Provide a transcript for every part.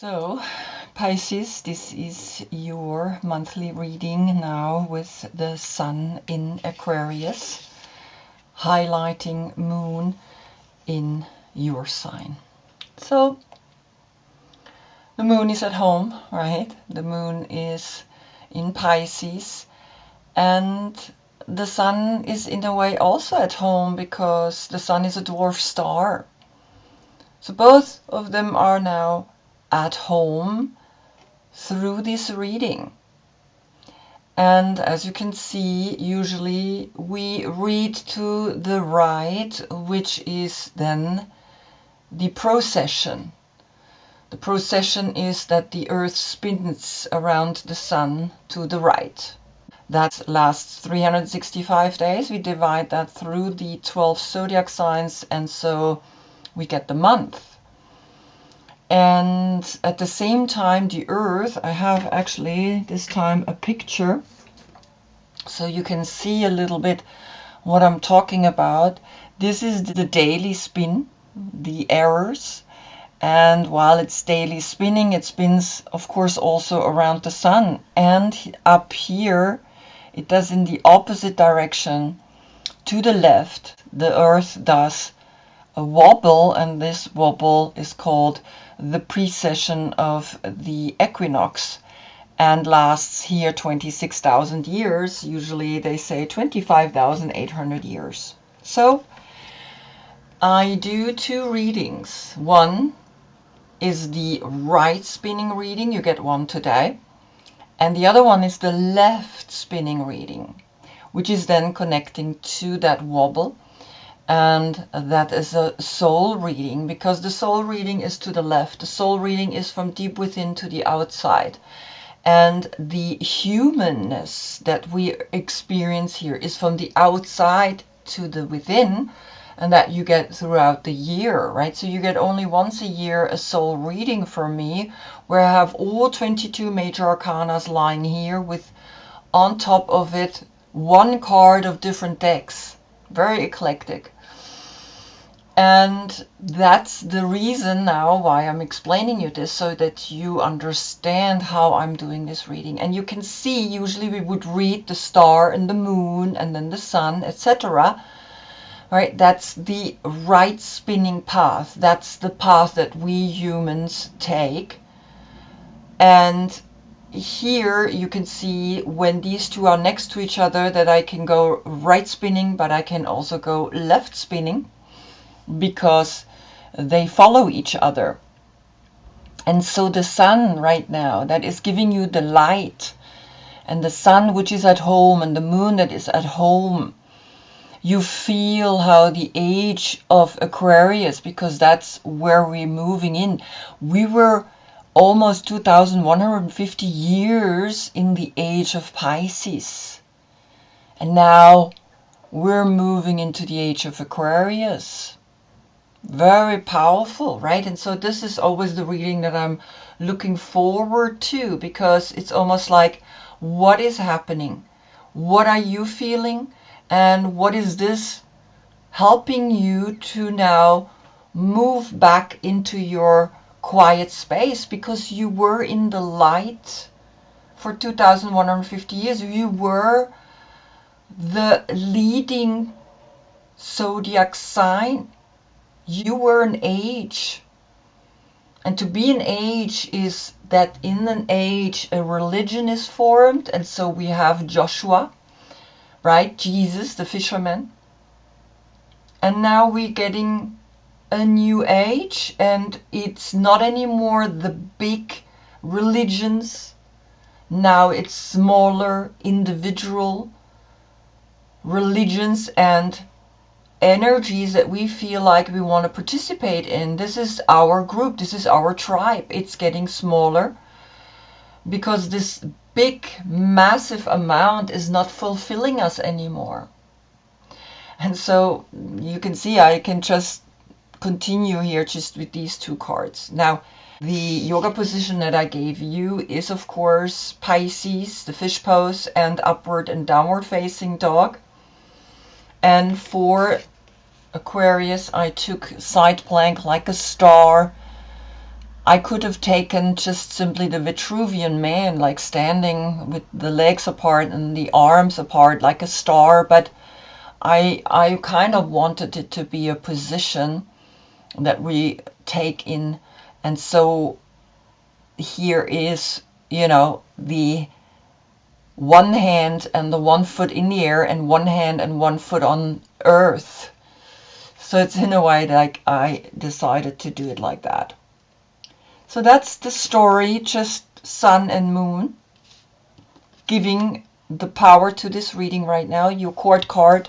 So, Pisces, this is your monthly reading now with the Sun in Aquarius, highlighting Moon in your sign. So, the Moon is at home, right? The Moon is in Pisces, and the Sun is in a way also at home because the Sun is a dwarf star. So both of them are now at home through this reading. And as you can see, usually we read to the right, which is then the precession. The precession is that the Earth spins around the Sun to the right. That lasts 365 days. We divide that through the 12 zodiac signs, and so we get the month. And at the same time, the Earth, I have actually this time a picture so you can see a little bit what I'm talking about. This is the daily spin, the errors, and while it's daily spinning, it spins of course also around the Sun, and up here it does in the opposite direction. To the left, the Earth does a wobble, and this wobble is called the precession of the equinox and lasts here 26,000 years. Usually they say 25,800 years. So I do two readings. One is the right spinning reading, you get one today, and the other one is the left spinning reading, which is then connecting to that wobble. And that is a soul reading, because the soul reading is to the left. The soul reading is from deep within to the outside. And the humanness that we experience here is from the outside to the within, and that you get throughout the year, right? So you get only once a year a soul reading from me, where I have all 22 major arcanas lying here with, on top of it, one card of different decks. Very eclectic. And that's the reason now why I'm explaining you this, so that you understand how I'm doing this reading. And you can see, usually we would read the star and the moon and then the sun, etc. Right? That's the right spinning path. That's the path that we humans take. And here you can see when these two are next to each other that I can go right spinning, but I can also go left spinning, because they follow each other. And so the Sun right now, that is giving you the light, and the Sun which is at home, and the Moon that is at home, you feel how the age of Aquarius, because that's where we're moving in. We were almost 2,150 years in the age of Pisces, and now we're moving into the age of Aquarius. Very powerful, right? And so this is always the reading that I'm looking forward to, because it's almost like, what is happening? What are you feeling? And what is this helping you to now move back into your quiet space? Because you were in the light for 2,150 years. You were the leading zodiac sign. You were an age. And to be an age is that in an age a religion is formed. And so we have Joshua, right? Jesus, the fisherman. And now we're getting a new age, and it's not anymore the big religions. Now it's smaller individual religions and energies that we feel like we want to participate in. This is our group, this is our tribe. It's getting smaller because this big, massive amount is not fulfilling us anymore. And so you can see I can just continue here just with these two cards. Now, the yoga position that I gave you is, of course, Pisces, the fish pose, and upward and downward facing dog. And for Aquarius, I took side plank like a star. I could have taken just simply the Vitruvian man, like standing with the legs apart and the arms apart like a star, but I kind of wanted it to be a position that we take in. And so here is, you know, the one hand and the 1 foot in the air and one hand and 1 foot on earth. So it's in a way like I decided to do it like that. So that's the story, just sun and moon, giving the power to this reading right now. Your court card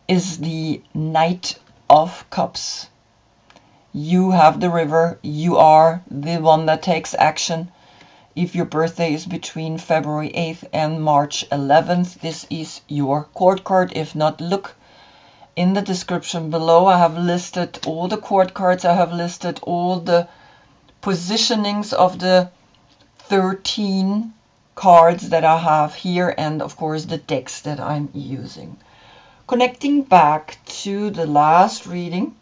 is the Knight of Cups. You have the river. You are the one that takes action. If your birthday is between February 8th and March 11th, this is your court card. If not, look in the description below. I have listed all the court cards. I have listed all the positionings of the 13 cards that I have here, and of course the decks that I'm using. Connecting back to the last reading,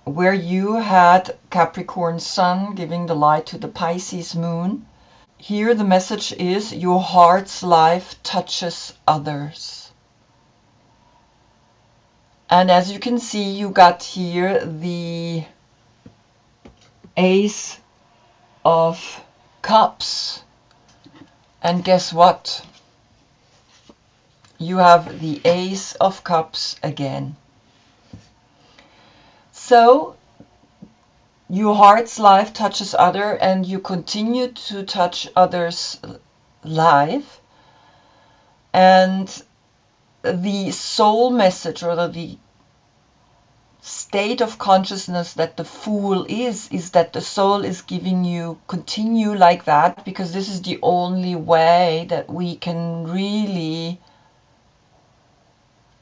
where you had Capricorn Sun giving the light to the Pisces Moon. Here the message is your heart's life touches others. And as you can see, you got here the Ace of Cups. And guess what? You have the Ace of Cups again. So your heart's life touches other, and you continue to touch others' life. And the soul message, or the state of consciousness that the Fool is that the soul is giving you, continue like that, because this is the only way that we can really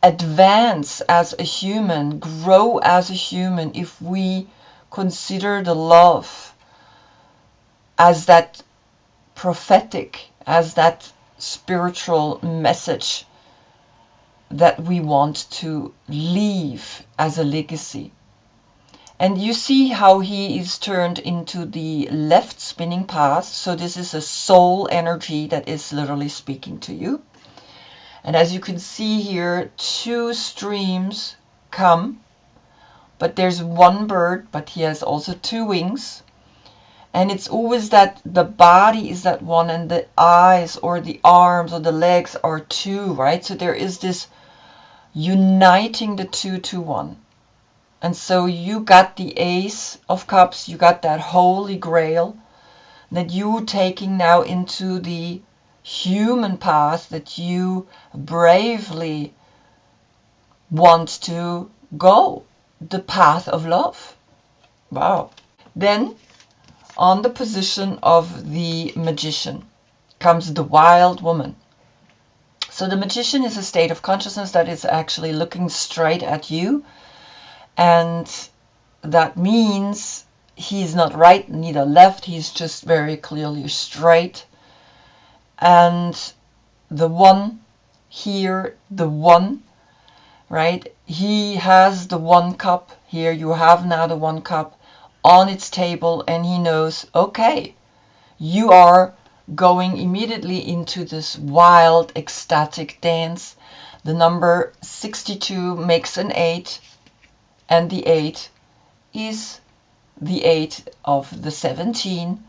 advance as a human, grow as a human, if we consider the love as that prophetic, as that spiritual message that we want to leave as a legacy. And you see how he is turned into the left spinning path. So this is a soul energy that is literally speaking to you. And as you can see here, 2 streams come, but there's one bird, but he has also 2 wings. And it's always that the body is that one, and the eyes or the arms or the legs are 2, right? So there is this uniting the 2 to 1. And so you got the Ace of Cups, you got that Holy Grail that you taking now into the human path, that you bravely want to go, the path of love. Wow. Then on the position of the Magician comes the Wild Woman. So the Magician is a state of consciousness that is actually looking straight at you, and that means he's not right, neither left, he's just very clearly straight. And the one here, the one, right? He has the 1 cup here. You have now the 1 cup on its table, and he knows, okay, you are going immediately into this wild, ecstatic dance. The number 62 makes an 8, and the 8 is the 8 of the 17.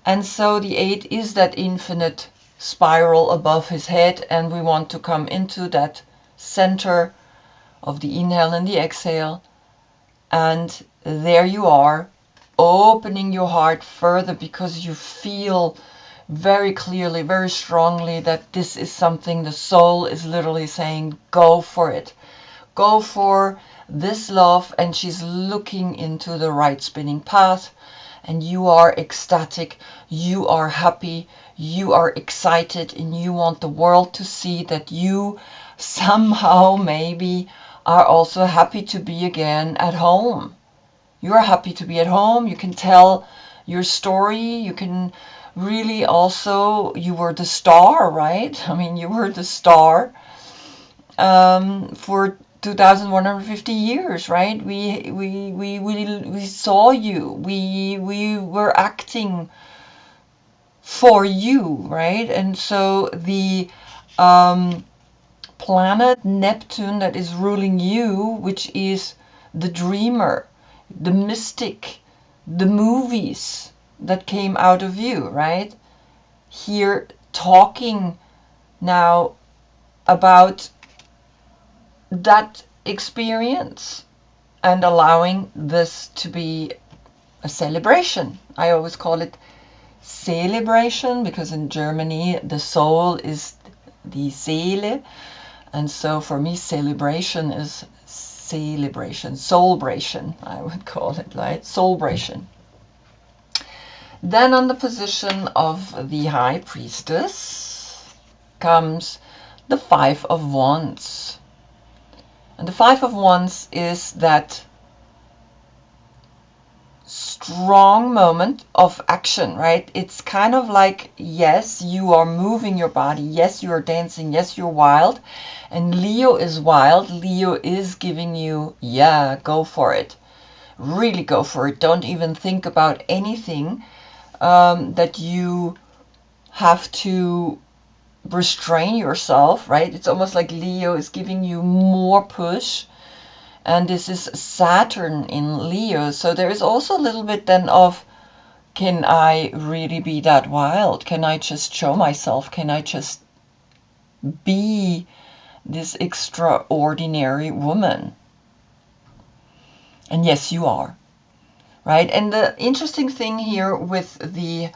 And so the 8 is that infinite spiral above his head, and we want to come into that center of the inhale and the exhale. And there you are, opening your heart further, because you feel very clearly, very strongly that this is something the soul is literally saying, go for it. Go for this love. And she's looking into the right spinning path. And you are ecstatic, you are happy, you are excited, and you want the world to see that you somehow maybe are also happy to be again at home. You are happy to be at home. You can tell your story. You can really also, you were the star, right? I mean, you were the star for 2,150 years, right? We saw you. We were acting for you, right? And so the planet Neptune that is ruling you, which is the dreamer, the mystic, the movies that came out of you, right? Here talking now about that experience and allowing this to be a celebration. I always call it celebration because in Germany the soul is the Seele, and so for me celebration is celebration, soulbration, I would call it, right? Soulbration. Then on the position of the High Priestess comes the Five of Wands. And the Five of Wands is that strong moment of action, right? It's kind of like, yes, you are moving your body. Yes, you are dancing. Yes, you're wild. And Leo is wild. Leo is giving you, yeah, go for it. Really go for it. Don't even think about anything that you have to restrain yourself, right? It's almost like Leo is giving you more push. And this is Saturn in Leo. So there is also a little bit then of, can I really be that wild? Can I just show myself? Can I just be this extraordinary woman? And yes, you are, right? And the interesting thing here with the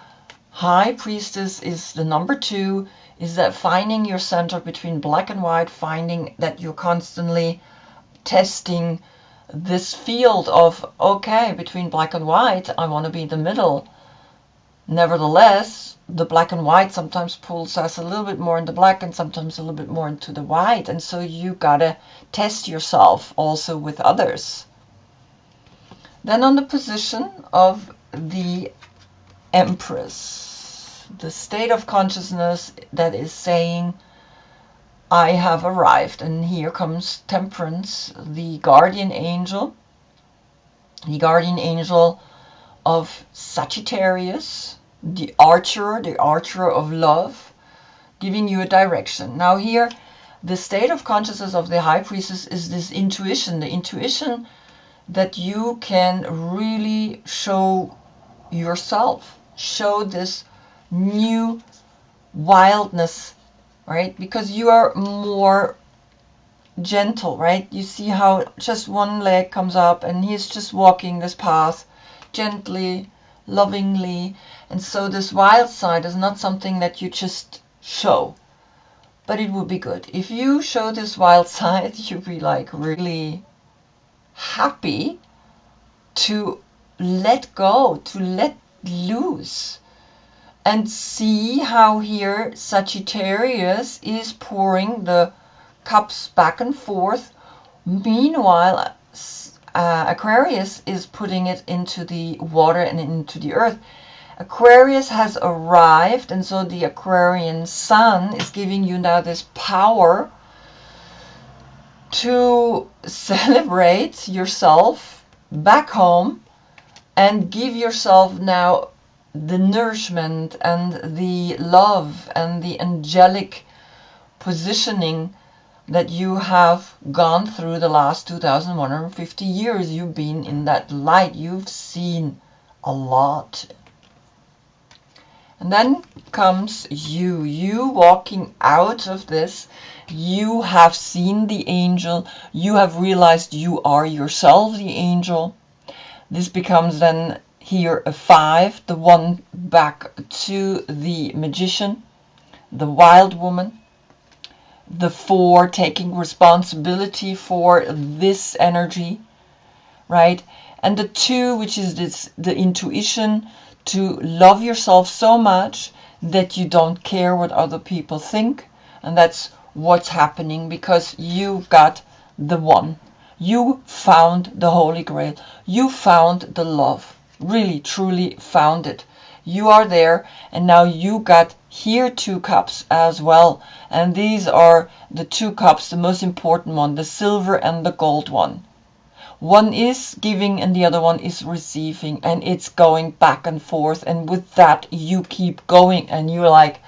High Priestess is the number 2, is that finding your center between black and white, finding that you're constantly testing this field of, okay, between black and white, I want to be in the middle. Nevertheless, the black and white sometimes pulls us a little bit more into black and sometimes a little bit more into the white. And so you gotta test yourself also with others. Then on the position of the Empress, the state of consciousness that is saying, I have arrived. And here comes Temperance, the guardian angel of Sagittarius, the archer of love, giving you a direction. Now here, the state of consciousness of the High Priestess is this intuition, the intuition that you can really show yourself, show this new wildness, right? Because you are more gentle, right? You see how just one leg comes up and he's just walking this path gently, lovingly. And so this wild side is not something that you just show, but it would be good if you show this wild side. You'd be like really happy to let go, to let loose, and see how here Sagittarius is pouring the cups back and forth. Meanwhile, Aquarius is putting it into the water and into the earth. Aquarius has arrived, and so the Aquarian Sun is giving you now this power to celebrate yourself back home and give yourself now the nourishment and the love and the angelic positioning that you have gone through the last 2,150 years. You've been in that light. You've seen a lot. And then comes you walking out of this. You have seen the angel. You have realized you are yourself the angel. This becomes then here a 5, the one back to the magician, the wild woman. The 4 taking responsibility for this energy, right? And the 2, which is this, the intuition to love yourself so much that you don't care what other people think. And that's what's happening, because you've got the one. You found the Holy Grail. You found the love. Really, truly found it. You are there, and now you got here 2 cups as well. And these are the 2 cups, the most important one, the silver and the gold one. One is giving and the other one is receiving, and it's going back and forth. And with that, you keep going, and you're like,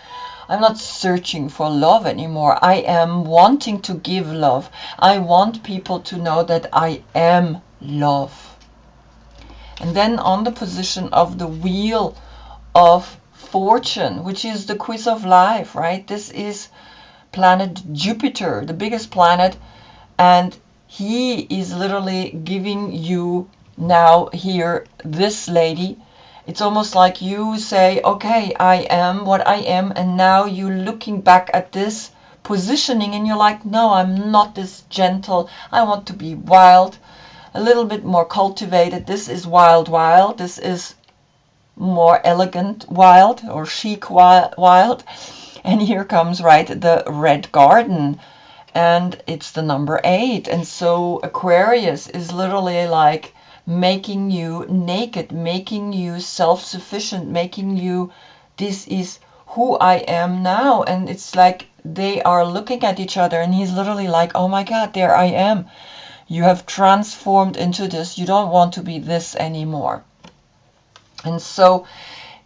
I'm not searching for love anymore. I am wanting to give love. I want people to know that I am love. And then on the position of the wheel of fortune, which is the quiz of life, right? This is planet Jupiter, the biggest planet, and he is literally giving you now here this lady. It's almost like you say, okay, I am what I am, and now you're looking back at this positioning and you're like, no, I'm not this gentle. I want to be wild, a little bit more cultivated. This is wild. This is more elegant wild, or chic wild. And here comes, right, the red garden, and it's the number 8. And so Aquarius is literally like making you naked, making you self-sufficient, making you, this is who I am now. And it's like they are looking at each other, and he's literally like, oh my God, there I am. You have transformed into this. You don't want to be this anymore. And so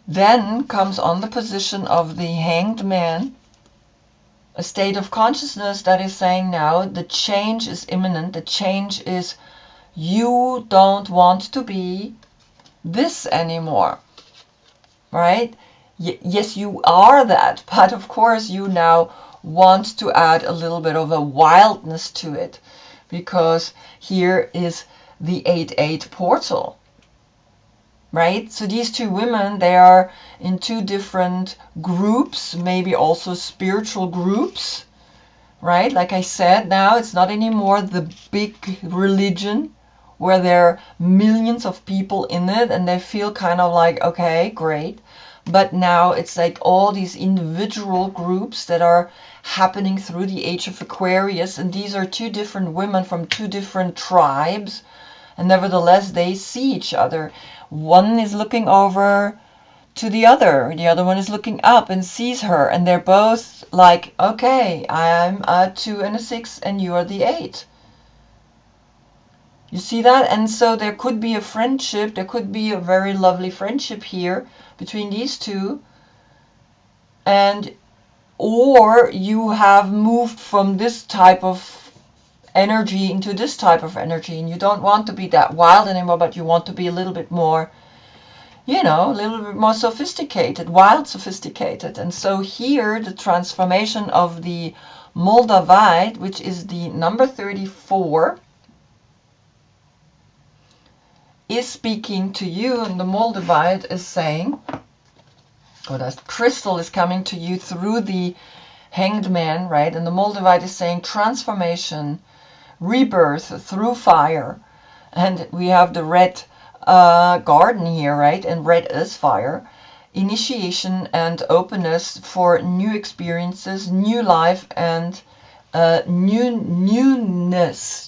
then comes on the position of the Hanged Man, a state of consciousness that is saying now the change is imminent. The change is, you don't want to be this anymore, right? Yes, you are that, but of course you now want to add a little bit of a wildness to it, because here is the 8-8 portal. Right? So these 2 women, they are in 2 different groups, maybe also spiritual groups, right? Like I said, now it's not anymore the big religion where there are millions of people in it and they feel kind of like, okay, great. But now it's like all these individual groups that are happening through the age of Aquarius. And these are 2 different women from 2 different tribes. And nevertheless, they see each other. One is looking over to the other one is looking up and sees her, and they're both like, okay, I'm a 2 and a 6 and you are the 8. You see that? And so there could be a friendship, there could be a very lovely friendship here between these 2, and or you have moved from this type of energy into this type of energy, and you don't want to be that wild anymore, but you want to be a little bit more, you know, a little bit more sophisticated, wild sophisticated. And so here the transformation of the Moldavite, which is the number 34, is speaking to you, and the Moldavite is saying, or that crystal is coming to you through the Hanged Man, right? And the Moldavite is saying transformation, rebirth through fire. And we have the red garden here, right? And red is fire. Initiation and openness for new experiences, new life, and newness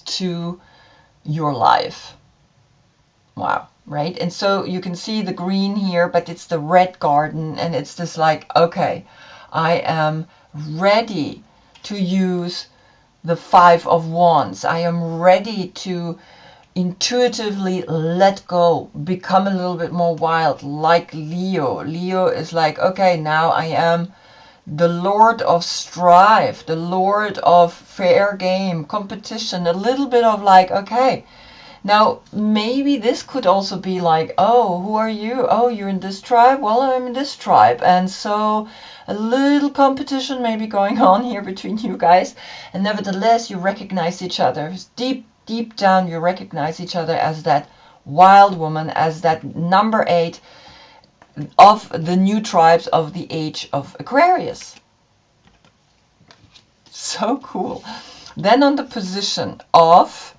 to your life. Wow, right? And so you can see the green here, but it's the red garden, and it's just like, okay, I am ready to use the 5 of Wands. I am ready to intuitively let go, become a little bit more wild, like Leo. Leo is like, okay, now I am the Lord of strife, the Lord of fair game, competition, a little bit of like, okay, now maybe this could also be like, oh, who are you? Oh, you're in this tribe? Well, I'm in this tribe. And so a little competition may be going on here between you guys, and nevertheless you recognize each other. Deep down you recognize each other as that wild woman, as that number 8 of the new tribes of the age of Aquarius. So cool. Then on the position of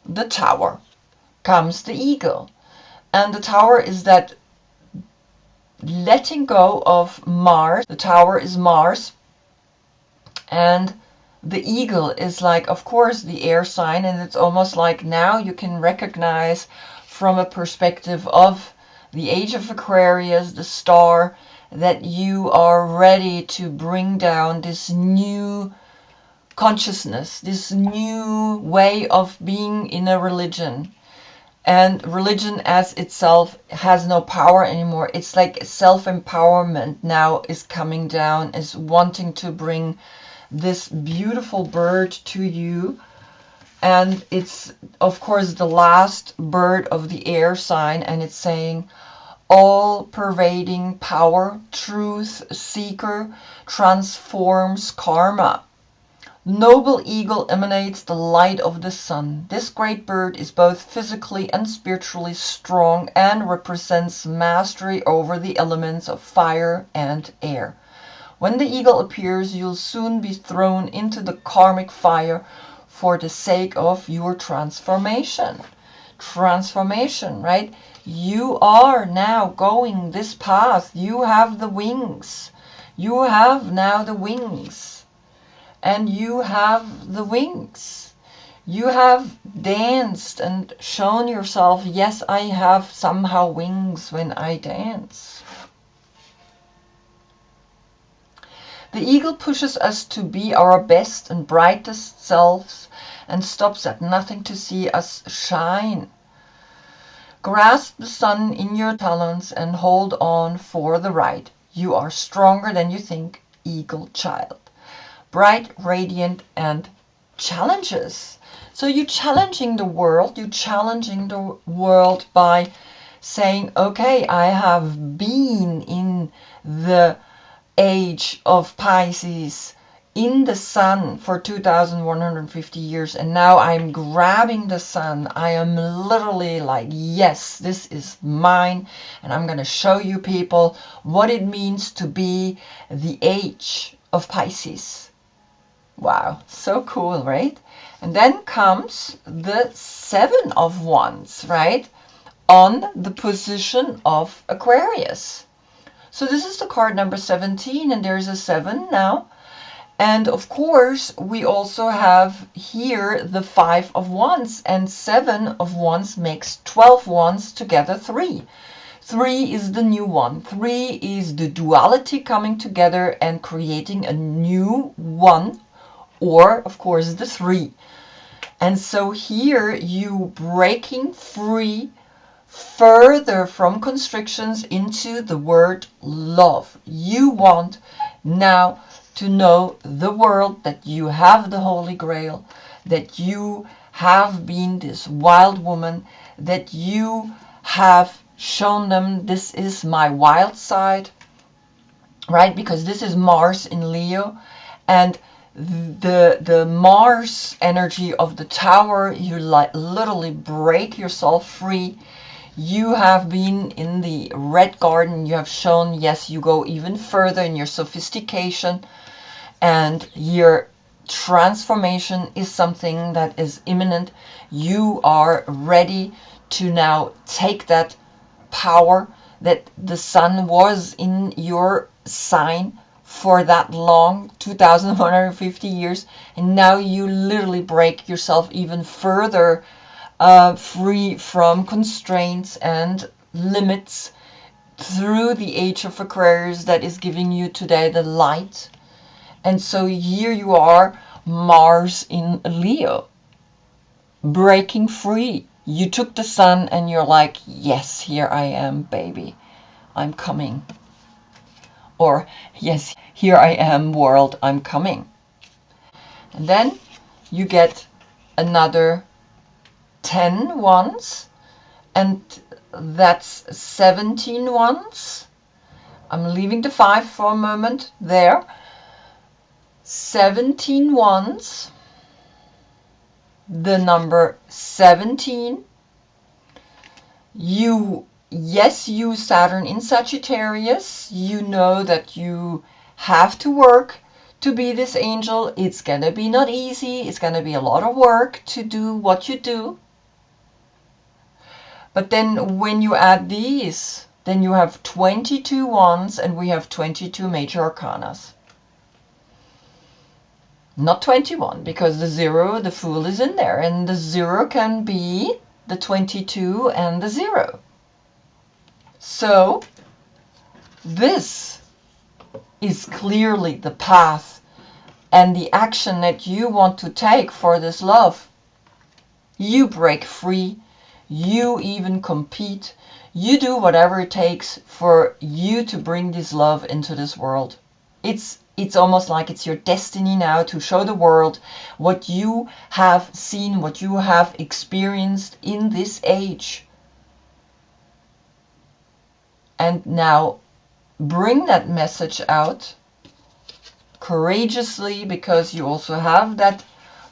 the Tower comes the Eagle, and the Tower is that letting go of Mars. The Tower is Mars, and the Eagle is like, of course, the air sign, and it's almost like now you can recognize from a perspective of the age of Aquarius, the star, that you are ready to bring down this new consciousness, this new way of being in a religion. And religion as itself has no power anymore. It's like self-empowerment now is coming down, is wanting to bring this beautiful bird to you. And it's, of course, the last bird of the air sign, and it's saying, all-pervading power, truth seeker, transforms karma. Noble eagle emanates the light of the sun. This great bird is both physically and spiritually strong and represents mastery over the elements of fire and air. When the eagle appears, you'll soon be thrown into the karmic fire for the sake of your transformation. Transformation, right? You are now going this path. You have the wings. You have now the wings. And you have the wings. You have danced and shown yourself, yes, I have somehow wings when I dance. The eagle pushes us to be our best and brightest selves and stops at nothing to see us shine. Grasp the sun in your talons and hold on for the ride. You are stronger than you think, eagle child. Bright, radiant, and challenges. So you're challenging the world. You're challenging the world by saying, okay, I have been in the age of Pisces, in the sun for 2,150 years, and now I'm grabbing the sun. I am literally like, yes, this is mine, and I'm going to show you people what it means to be the age of Pisces. Wow, so cool, right? And then comes the Seven of Wands, right? On the position of Aquarius. So this is the card number 17, and there's a 7 now. And of course, we also have here the 5 of Wands, and 7 of Wands makes 12 Wands together 3. 3 is the new one. 3 is the duality coming together and creating a new one. Or, of course, the 3. And so here you breaking free further from constrictions into the word love. You want now to know the world that you have the Holy Grail, that you have been this wild woman, that you have shown them this is my wild side, right? Because this is Mars in Leo, and the Mars energy of the tower, you literally break yourself free. You have been in the red garden. You have shown, yes, you go even further in your sophistication, and your transformation is something that is imminent. You are ready to now take that power that the sun was in your sign for that long, 2,150 years, and now you literally break yourself even further free from constraints and limits through the age of Aquarius that is giving you today the light. And so here you are, Mars in Leo, breaking free. You took the sun and you're like, yes, here I am, baby, I'm coming. Or, yes, here I am, world, I'm coming. And then you get another 10 wands, and that's 17 wands. I'm leaving the 5 for a moment there. 17 wands, the number 17. Yes, you Saturn in Sagittarius, you know that you have to work to be this angel. It's gonna be not easy. It's gonna be a lot of work to do what you do. But then when you add these, then you have 22 wands, and we have 22 major arcanas. Not 21, because the 0, the Fool is in there, and the 0 can be the 22 and the 0. So this is clearly the path and the action that you want to take for this love. You break free, you even compete, you do whatever it takes for you to bring this love into this world. It's almost like it's your destiny now to show the world what you have seen, what you have experienced in this age. And now bring that message out courageously, because you also have that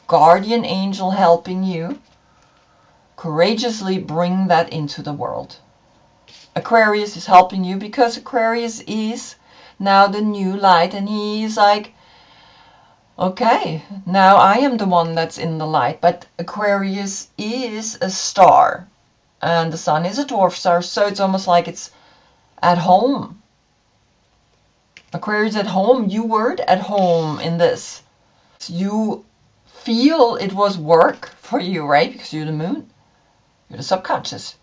guardian angel helping you. Courageously bring that into the world. Aquarius is helping you because Aquarius is now the new light, and he's like, okay, now I am the one that's in the light. But Aquarius is a star and the sun is a dwarf star, so it's almost like it's at home. Aquarius at home, you weren't at home in this. You feel it was work for you, right? Because you're the moon, you're the subconscious.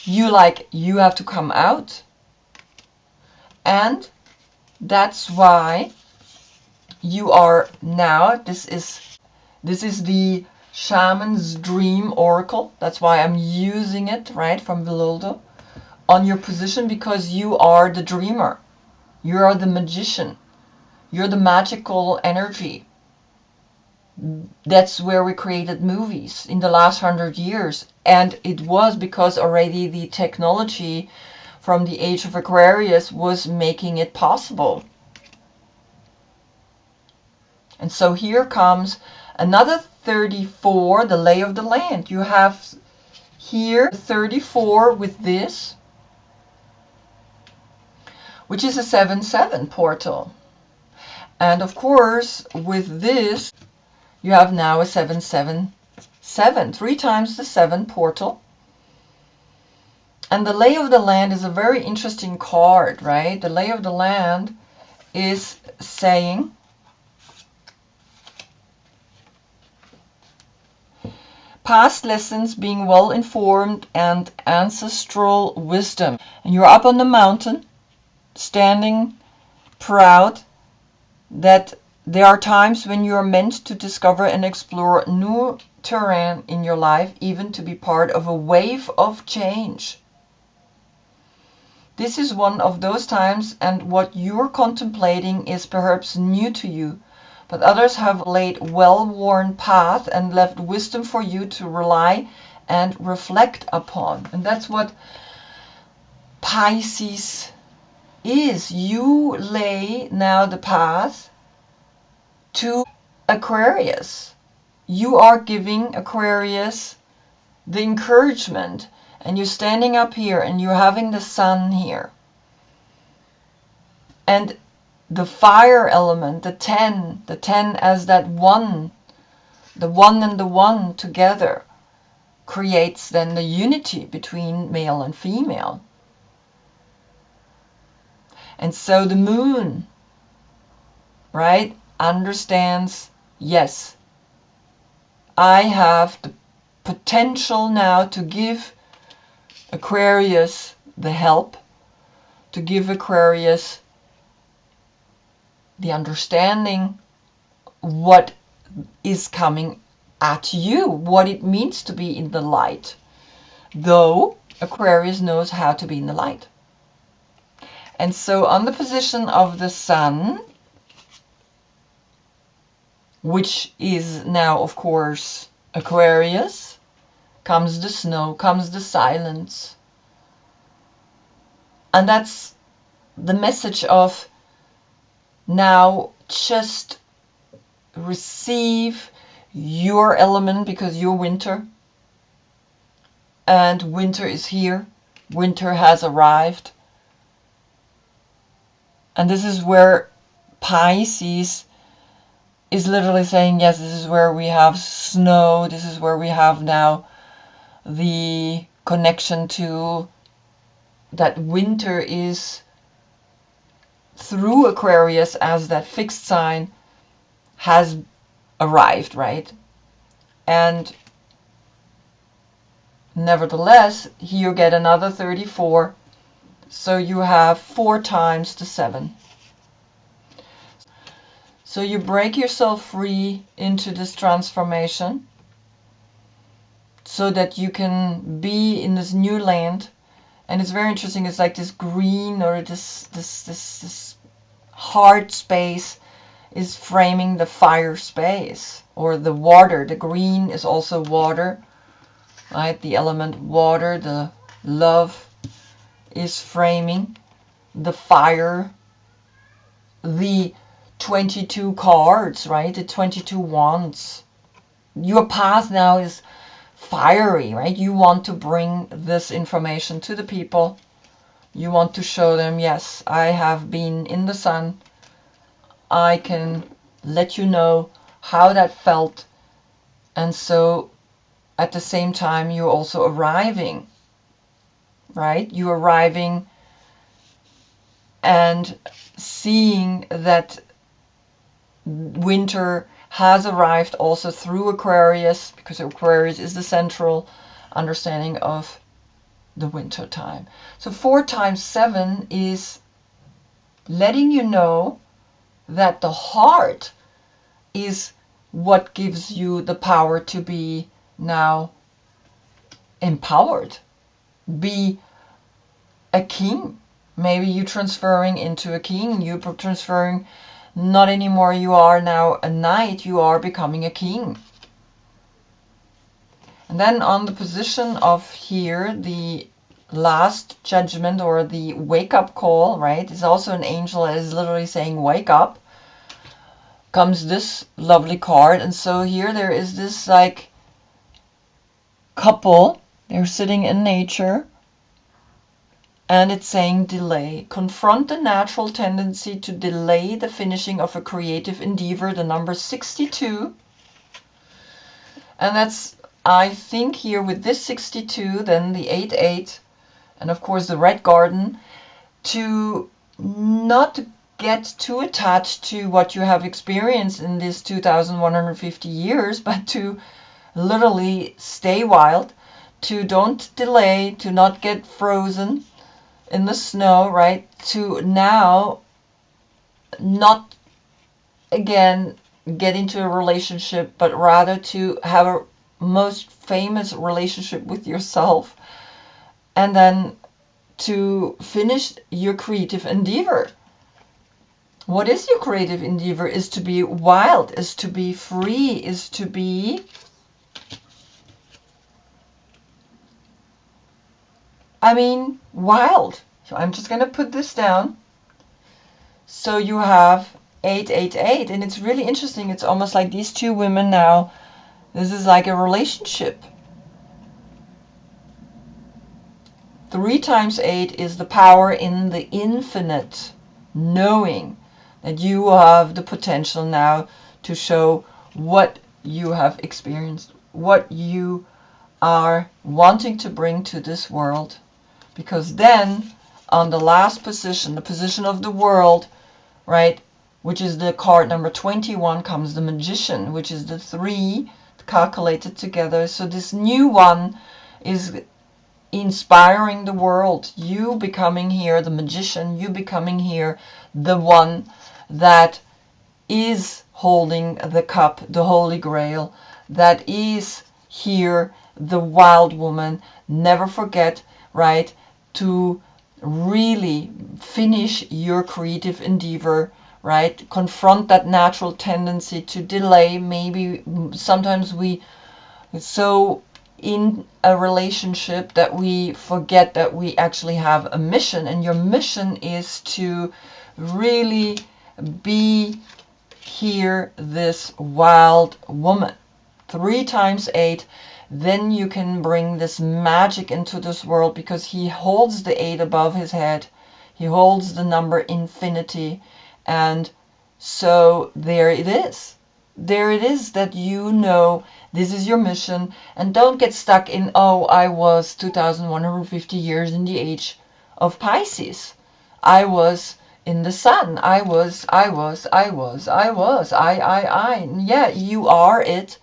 You have to come out. And that's why you are now, this is the shaman's dream oracle. That's why I'm using it, right, from Viloldo, on your position, because you are the dreamer. You are the magician. You're the magical energy. That's where we created movies in the last 100 years. And it was because already the technology from the age of Aquarius was making it possible. And so here comes another 34, the lay of the land. You have here 34 with this, which is a 7-7 portal. And of course, with this, you have now a 7-7-7, 3 times the 7 portal. And the lay of the land is a very interesting card, right? The lay of the land is saying, past lessons, being well informed, and ancestral wisdom. And you're up on the mountain, standing proud that there are times when you are meant to discover and explore new terrain in your life, even to be part of a wave of change. This is one of those times, and what you're contemplating is perhaps new to you, but others have laid well-worn path and left wisdom for you to rely and reflect upon. And that's what Pisces is. You lay now the path to Aquarius. You are giving Aquarius the encouragement, and you're standing up here and you're having the sun here. And the fire element, the 10 as that one, the one and the one together creates then the unity between male and female. And so the moon, right, understands, yes, I have the potential now to give Aquarius the help, to give Aquarius the understanding what is coming at you, what it means to be in the light. Though Aquarius knows how to be in the light. And so on the position of the sun, which is now, of course, Aquarius, comes the snow, comes the silence. And that's the message of now just receive your element, because you're winter. And winter is here. Winter has arrived. And this is where Pisces is literally saying, yes, this is where we have snow. This is where we have now the connection to that winter is through Aquarius, as that fixed sign has arrived, right? And nevertheless, here you get another 34, So you have 4 times the 7. So you break yourself free into this transformation so that you can be in this new land. And it's very interesting. It's like this green, or this hard space is framing the fire space, or the water. The green is also water, right? The element water, the love, is framing the fire. The 22 cards, right? The 22 wands. Your path now is fiery, right? You want to bring this information to the people. You want to show them, yes, I have been in the sun. I can let you know how that felt. And so at the same time, you're also arriving, right? You're arriving and seeing that winter has arrived also through Aquarius, because Aquarius is the central understanding of the winter time. So 4 times 7 is letting you know that the heart is what gives you the power to be now empowered. Be a king. Maybe you're transferring into a king. You're transferring, not anymore you are now a knight, you are becoming a king. And then on the position of here, the last judgment, or the wake-up call, right? It's also an angel that is literally saying wake up. Comes this lovely card. And so here there is this like couple. They're sitting in nature. And it's saying delay. Confront the natural tendency to delay the finishing of a creative endeavor, the number 62. And that's, I think, here with this 62, then the 88, and of course the red garden, to not get too attached to what you have experienced in this 2,150 years, but to literally stay wild, to don't delay, to not get frozen in the snow, right? To now not again get into a relationship, but rather to have a most famous relationship with yourself, and then to finish your creative endeavor. What is your creative endeavor? Is to be wild, is to be free, is to be, wild. So I'm just going to put this down. So you have 888, and it's really interesting. It's almost like these two women now, this is like a relationship. 3 times 8 is the power in the infinite, knowing that you have the potential now to show what you have experienced, what you are wanting to bring to this world. Because then, on the last position, the position of the world, right, which is the card number 21, comes the Magician, which is the 3 calculated together. So this new one is inspiring the world. You becoming here the Magician, you becoming here the one that is holding the cup, the Holy Grail, that is here the wild woman. Never forget, right, to really finish your creative endeavor, right? Confront that natural tendency to delay. Maybe sometimes we so in a relationship that we forget that we actually have a mission, and your mission is to really be here this wild woman. 3 times 8, then you can bring this magic into this world, because he holds the 8 above his head. He holds the number infinity. And so there it is. There it is, that you know this is your mission. And don't get stuck in, oh, I was 2,150 years in the age of Pisces. I was in the sun. I was. Yeah, you are it.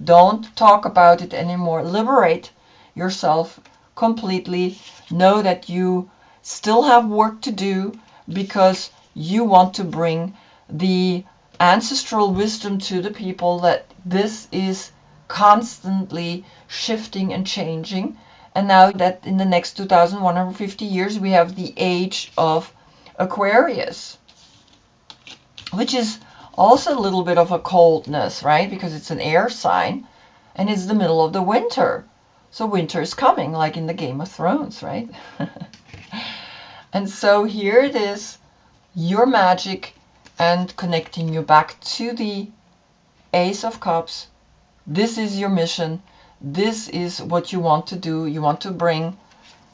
Don't talk about it anymore. Liberate yourself completely. Know that you still have work to do because you want to bring the ancestral wisdom to the people that this is constantly shifting and changing. And now that in the next 2150 years we have the age of Aquarius, which is also a little bit of a coldness, right? Because it's an air sign and it's the middle of the winter. So winter is coming, like in the Game of Thrones, right? And so here it is, your magic and connecting you back to the Ace of Cups. This is your mission. This is what you want to do. You want to bring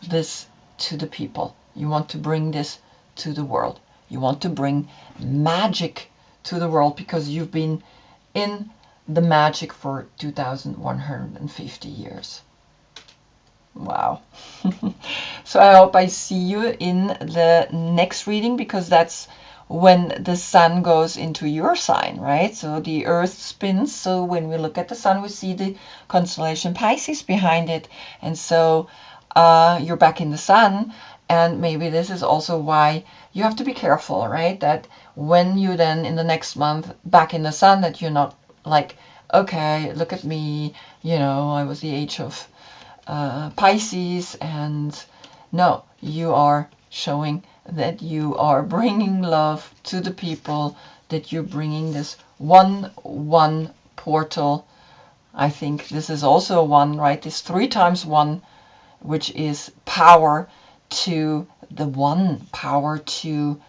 this to the people. You want to bring this to the world. You want to bring magic to the world because you've been in the magic for 2150 years. Wow. So I hope I see you in the next reading, because that's when the sun goes into your sign, right? So the earth spins. So when we look at the sun, we see the constellation Pisces behind it. And so you're back in the sun. And maybe this is also why you have to be careful, right? That when you then in the next month back in the sun, that you're not like, okay, look at me, you know, I was the age of Pisces. And no, you are showing that you are bringing love to the people, that you're bringing this one portal. I think this is also one, right? This 3 times 1, which is power to the one, power to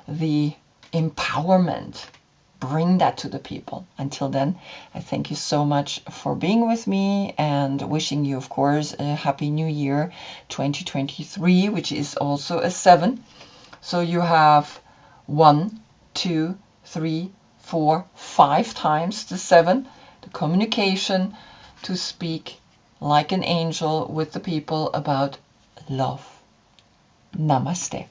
the empowerment. Bring that to the people. Until then, I thank you so much for being with me and wishing you, of course, a happy new year 2023, which is also a 7. So you have 1, 2, 3, 4, 5 times the 7, the communication, to speak like an angel with the people about love. Namaste.